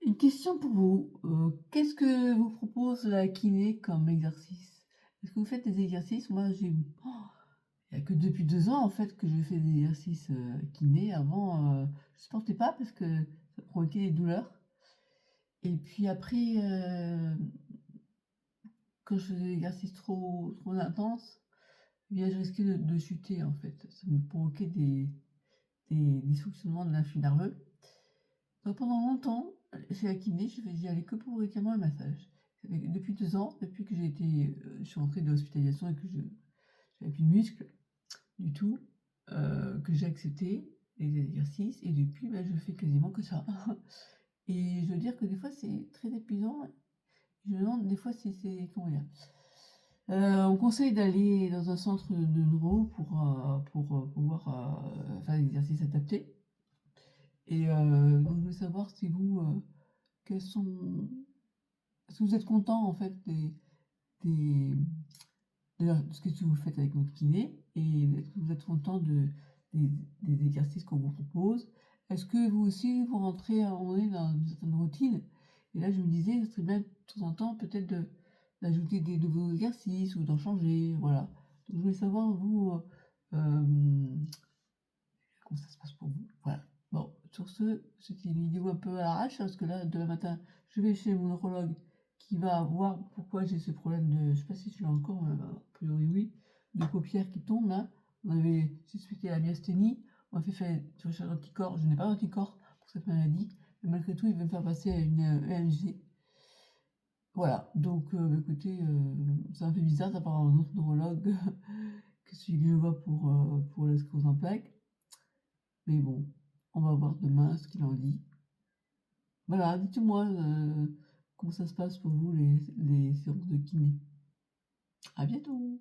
Une question pour vous. Qu'est-ce que vous propose la kiné comme exercice? Est-ce que vous faites des exercices? Moi, il y a que depuis 2 ans, en fait, que je fais des exercices, kiné. Avant, je supportais pas parce que ça provoquait des douleurs et puis après, quand je faisais des exercices trop intenses, eh bien, je risquais de chuter, en fait. Ça me provoquait des dysfonctionnements de l'influx nerveux. Donc pendant longtemps, chez la kiné, j'y allais que pour réclamer un massage. Depuis 2 ans, depuis que je suis rentrée de l'hospitalisation et que j'avais plus de muscles du tout, que j'ai accepté les exercices et depuis, bah, je fais quasiment que ça. Et je veux dire que des fois, c'est très épuisant. Je me demande des fois si c'est comment dire? On conseille d'aller dans un centre de neuro pour pouvoir, faire des exercices adaptés et donc je voulais savoir si vous, quels sont est-ce que vous êtes content en fait des de ce que vous faites avec votre kiné et est-ce que vous êtes content des, des exercices qu'on vous propose? Est-ce que vous aussi vous rentrez à un moment donné dans une certaine routine? Et là je me disais, ce serait bien de temps en temps peut-être d'ajouter des nouveaux exercices ou d'en changer, voilà. Donc je voulais savoir vous comment ça se passe pour vous? Voilà. Bon, sur ce, c'était une vidéo un peu à l'arrache, parce que là, demain matin, je vais chez mon neurologue qui va voir pourquoi j'ai ce problème de, je sais pas si je l'ai encore, mais a priori oui, de paupières qui tombent là. On avait suspecté la myasthénie, on a fait faire sur recherche d'anticorps, je n'ai pas d'anticorps pour cette maladie, mais malgré tout, il veut me faire passer à une EMG. Voilà, donc écoutez, ça me fait bizarre d'avoir un autre neurologue que celui que je vois pour la sclérose en plaques. Mais bon, on va voir demain ce qu'il en dit. Voilà, dites-moi comment ça se passe pour vous les séances de kiné. À bientôt!